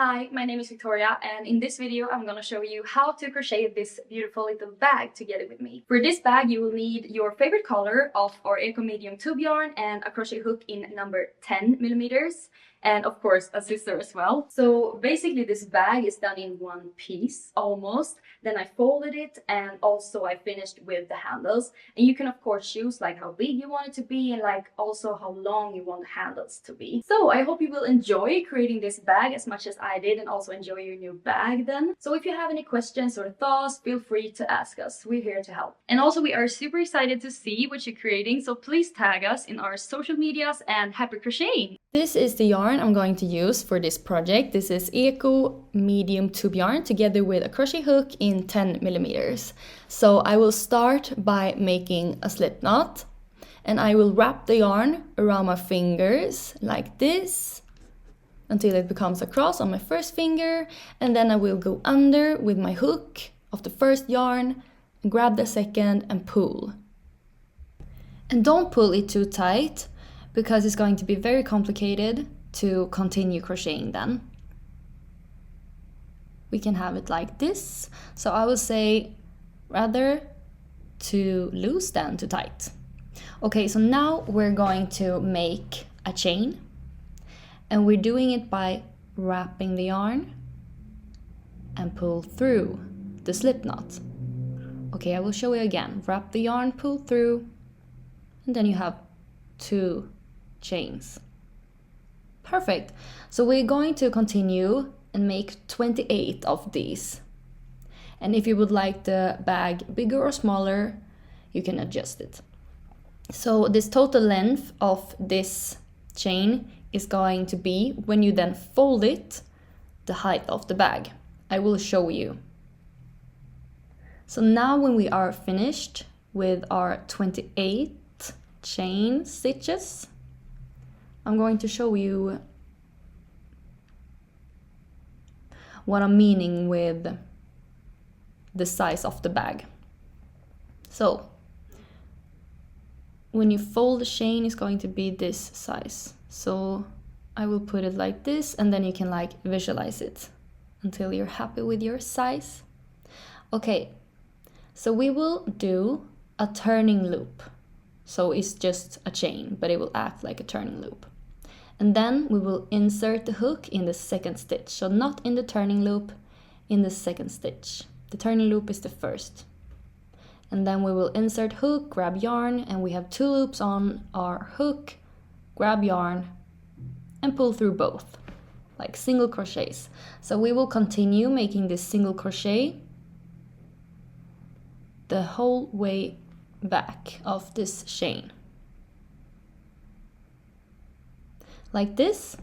Hi, my name is Victoria, and in this video I'm gonna show you how to crochet this beautiful little bag together with me. For this bag you will need your favorite color of our Eco medium tube yarn and a crochet hook in number 10 millimeters, and of course a scissor as well. So basically this bag is done in one piece almost. Then I folded it and also I finished with the handles, and you can of course choose like how big you want it to be and like also how long you want the handles to be. So I hope you will enjoy creating this bag as much as I did and also enjoy your new bag then. So if you have any questions or thoughts, feel free to ask us. We're here to help. And also we are super excited to see what you're creating, so please tag us in our social medias and happy crocheting! This is the yarn I'm going to use for this project. This is Eco medium tube yarn together with a crochet hook in 10 millimeters. So I will start by making a slip knot, and I will wrap the yarn around my fingers like this until it becomes a cross on my first finger, and then I will go under with my hook of the first yarn and grab the second and pull. And don't pull it too tight, because it's going to be very complicated to continue crocheting then. We can have it like this. So I will say rather too loose than too tight. Okay, so now we're going to make a chain, and we're doing it by wrapping the yarn and pull through the slip knot. Okay, I will show you again. Wrap the yarn, pull through, and then you have 2 chains. Perfect. So we're going to continue and make 28 of these. And if you would like the bag bigger or smaller, you can adjust it. So this total length of this chain is going to be, when you then fold it, the height of the bag. I will show you. So now when we are finished with our 28 chain stitches, I'm going to show you what I'm meaning with the size of the bag. So when you fold the chain, it's going to be this size. So I will put it like this, and then you can like visualize it until you're happy with your size. Okay, so we will do a turning loop. So it's just a chain, but it will act like a turning loop. And then we will insert the hook in the second stitch. So not in the turning loop, in the second stitch. The turning loop is the first. And then we will insert hook, grab yarn, and we have 2 loops on our hook, grab yarn, and pull through both, like single crochets. So we will continue making this single crochet the whole way back of this chain. Like this.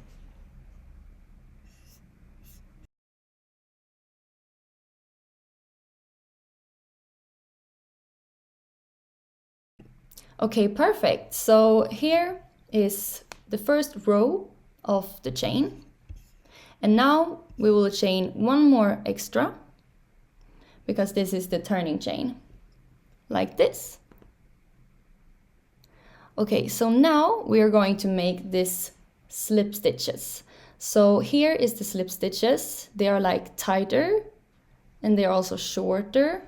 Okay, perfect. So here is the first row of the chain. And now we will chain 1 more extra, because this is the turning chain. Like this. Okay, so now we are going to make this slip stitches. So here is the slip stitches. They are like tighter and they're also shorter.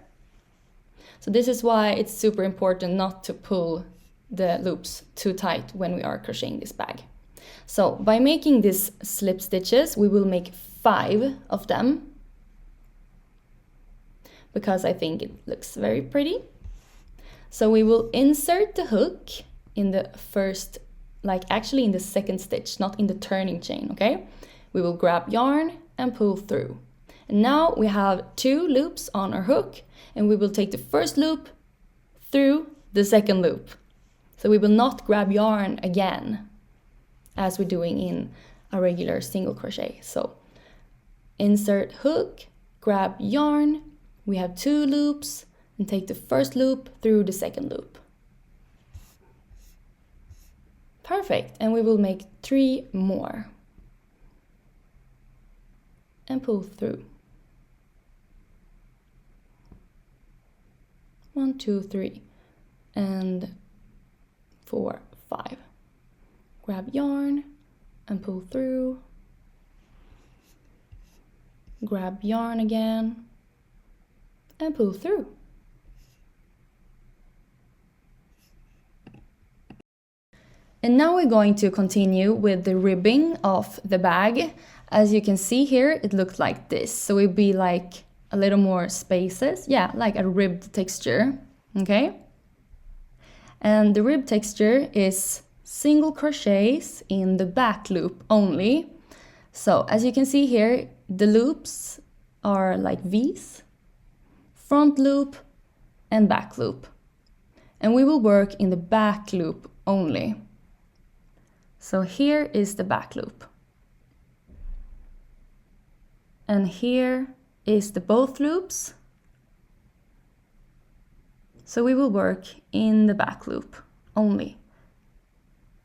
So this is why it's super important not to pull the loops too tight when we are crocheting this bag. So by making these slip stitches, we will make 5 of them, because I think it looks very pretty. So we will insert the hook in the first, like actually in the second stitch, not in the turning chain, okay? We will grab yarn and pull through. And now we have 2 loops on our hook, and we will take the first loop through the second loop. So we will not grab yarn again, as we're doing in a regular single crochet. So insert hook, grab yarn, we have 2 loops, and take the first loop through the second loop. Perfect, and we will make 3 more. And pull through. 1, 2, 3, and 4, 5. Grab yarn and pull through. grab yarn again, and pull through. And now we're going to continue with the ribbing of the bag. As you can see here, it looks like this. So it'll be like a little more spaces. Yeah, like a ribbed texture, okay? And the rib texture is single crochets in the back loop only. So as you can see here, the loops are like V's, front loop and back loop. And we will work in the back loop only. So here is the back loop. And here is the both loops. So we will work in the back loop only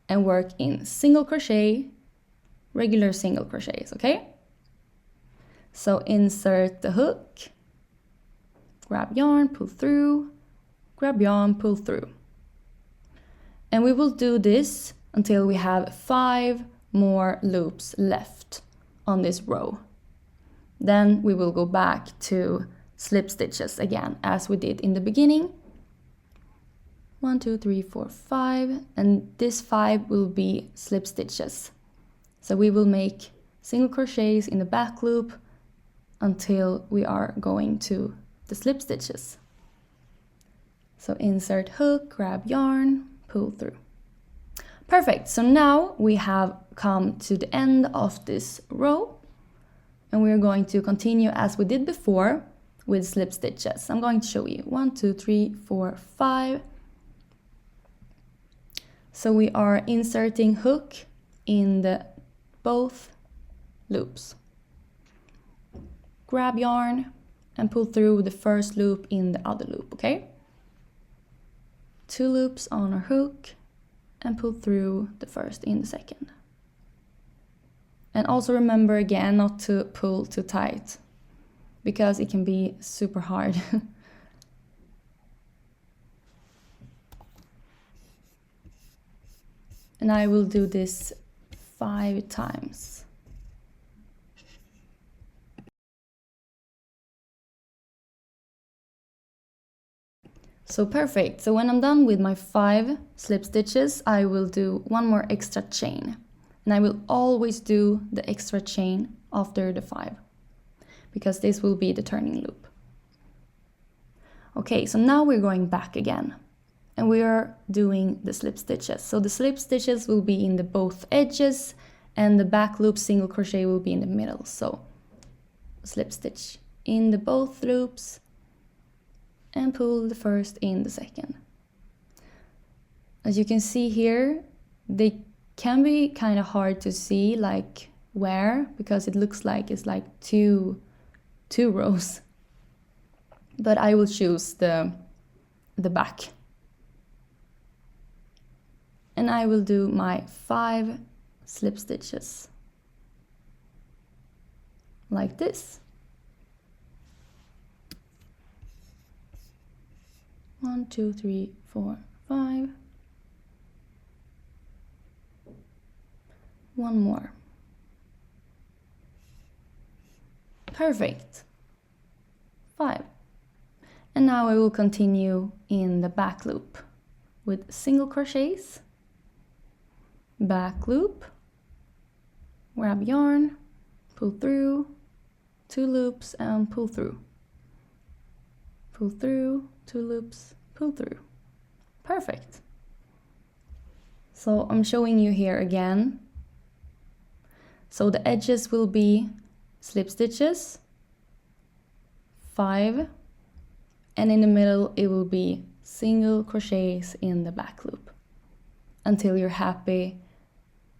and work in single crochet, regular single crochets, okay? So insert the hook, grab yarn, pull through, grab yarn, pull through. And we will do this until we have 5 more loops left on this row. Then we will go back to slip stitches again, as we did in the beginning. 1, 2, 3, 4, 5, and this 5 will be slip stitches. So we will make single crochets in the back loop until we are going to the slip stitches. So insert hook, grab yarn, pull through. Perfect, so now we have come to the end of this row and we're going to continue as we did before with slip stitches. I'm going to show you 1, 2, 3, 4, 5. So we are inserting hook in the both loops. Grab yarn and pull through the first loop in the other loop, okay? 2 loops on our hook and pull through the first in the second. And also remember again not to pull too tight because it can be super hard. And I will do this 5 times. So perfect. So when I'm done with my 5 slip stitches, I will do one more extra chain. And I will always do the extra chain after the 5, because this will be the turning loop. Okay, so now we're going back again. And we are doing the slip stitches. So the slip stitches will be in the both edges and the back loop single crochet will be in the middle. So slip stitch in the both loops and pull the first in the second. As you can see here, they can be kind of hard to see like where, because it looks like it's like two rows. But I will choose the back. And I will do my 5 slip stitches like this. 1, 2, 3, 4, 5. One more. Perfect. 5. And now I will continue in the back loop with single crochets, back loop, grab yarn, pull through, 2 loops and pull through. Pull through, 2 loops, pull through. Perfect. So I'm showing you here again. So the edges will be slip stitches, 5, and in the middle it will be single crochets in the back loop until you're happy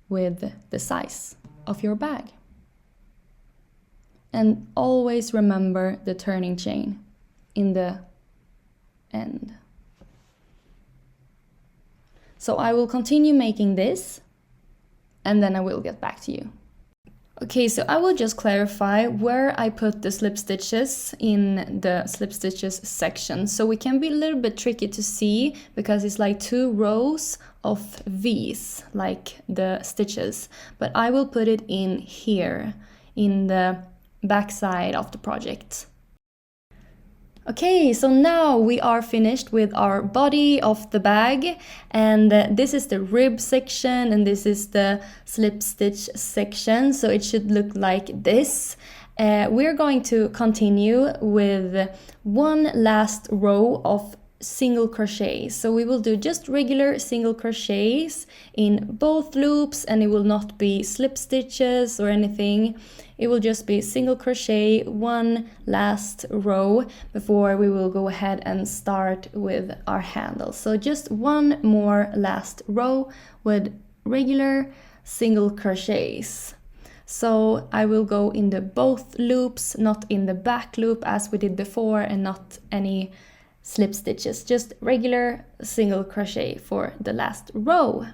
with the size of your bag. And always remember the turning chain in the end. So I will continue making this and then I will get back to you. Okay, so I will just clarify where I put the slip stitches in the slip stitches section. So it can be a little bit tricky to see because it's like 2 rows of V's, like the stitches. But I will put it in here, in the backside of the project. Okay, so now we are finished with our body of the bag, and this is the rib section and this is the slip stitch section, so it should look like this. We're going to continue with one last row of single crochets. So we will do just regular single crochets in both loops, and it will not be slip stitches or anything. It will just be single crochet, one last row before we will go ahead and start with our handle. So just one more last row with regular single crochets. So I will go in the both loops, not in the back loop as we did before, and not any slip stitches, just regular single crochet for the last row.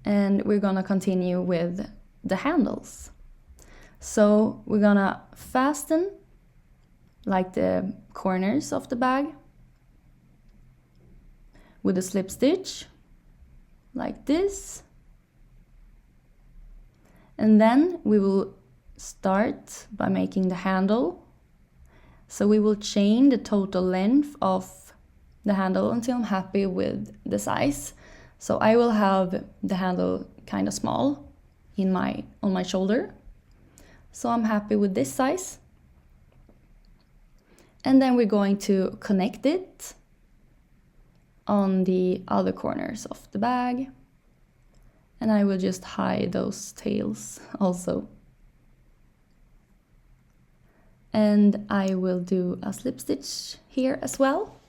And we're gonna continue with the handles. So we're gonna fasten like the corners of the bag with a slip stitch like this, and then we will start by making the handle. So we will chain the total length of the handle until I'm happy with the size. So I will have the handle kind of small on my shoulder, so I'm happy with this size. And then we're going to connect it on the other corners of the bag, and I will just hide those tails also. And I will do a slip stitch here as well.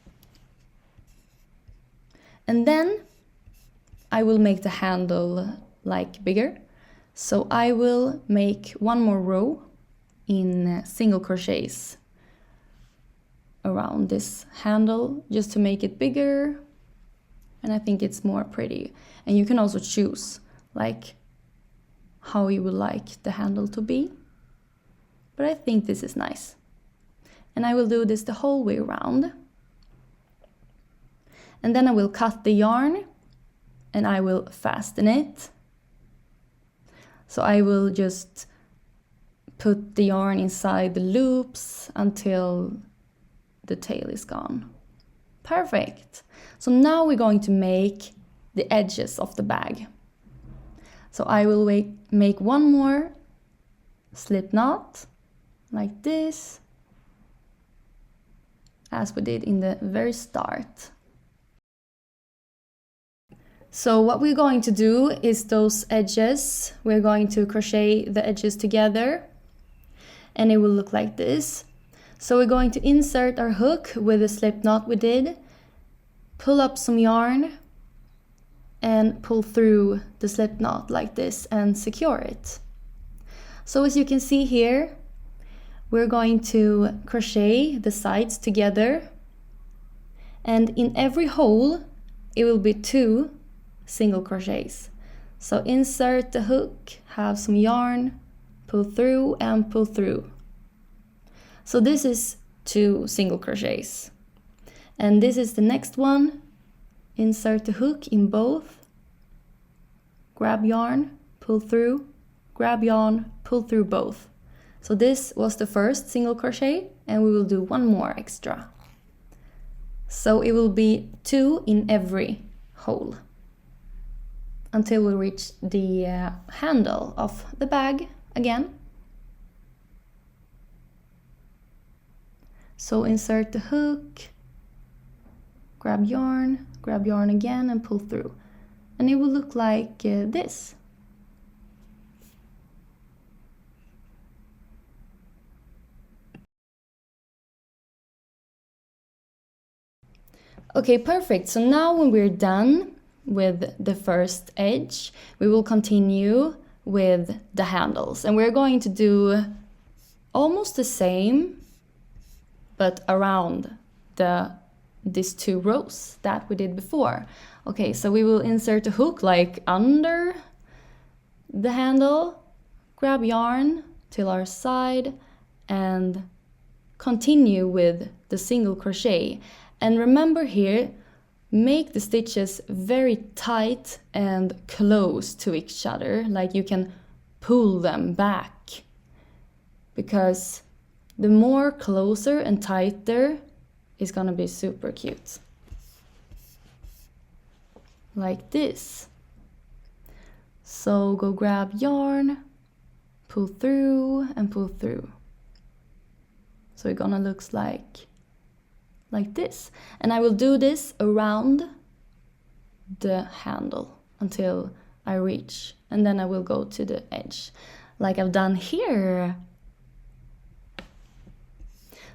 And then I will make the handle like bigger. So I will make one more row in single crochets around this handle just to make it bigger, and I think it's more pretty. And you can also choose like how you would like the handle to be, but I think this is nice. And I will do this the whole way around. And then I will cut the yarn and I will fasten it. So I will just put the yarn inside the loops until the tail is gone. Perfect. So now we're going to make the edges of the bag. So I will make one more slip knot like this, as we did in the very start. So what we're going to do is those edges, we're going to crochet the edges together, and it will look like this. So we're going to insert our hook with the slip knot we did, pull up some yarn and pull through the slip knot like this and secure it. So as you can see here, we're going to crochet the sides together, and in every hole it will be 2 single crochets. So insert the hook, have some yarn, pull through and pull through. So this is 2 single crochets. And this is the next one. Insert the hook in both, grab yarn, pull through, grab yarn, pull through both. So this was the first single crochet, and we will do one more extra. So it will be 2 in every hole until we reach the handle of the bag again. So insert the hook, grab yarn again and pull through. And it will look like this. Okay, perfect. So now when we're done with the first edge, we will continue with the handles. And we're going to do almost the same, but around these 2 rows that we did before. Okay, so we will insert a hook like under the handle, grab yarn till our side, and continue with the single crochet. And remember here, make the stitches very tight and close to each other, like you can pull them back, because the more closer and tighter is gonna be super cute. Like this. So go grab yarn, pull through and pull through. So it's gonna look like this. And I will do this around the handle until I reach, and then I will go to the edge like I've done here.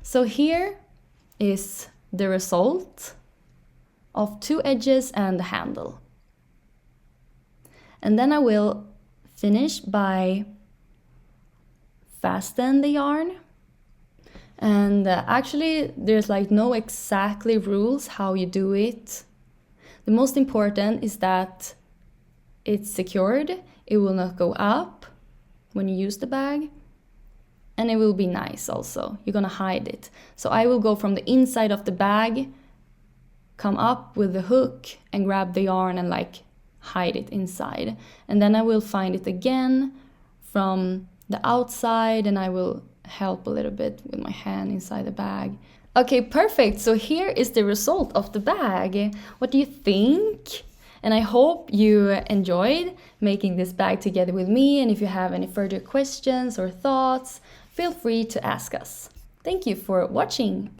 So here is the result of 2 edges and the handle. And then I will finish by fasten the yarn. And actually there's like no exactly rules how you do it. The most important is that it's secured, it will not go up when you use the bag, and it will be nice also. You're gonna hide it. So I will go from the inside of the bag, come up with the hook and grab the yarn and like hide it inside. And then I will find it again from the outside, and I will help a little bit with my hand inside the bag. Okay, perfect. So here is the result of the bag. What do you think? And I hope you enjoyed making this bag together with me. And if you have any further questions or thoughts, feel free to ask us. Thank you for watching.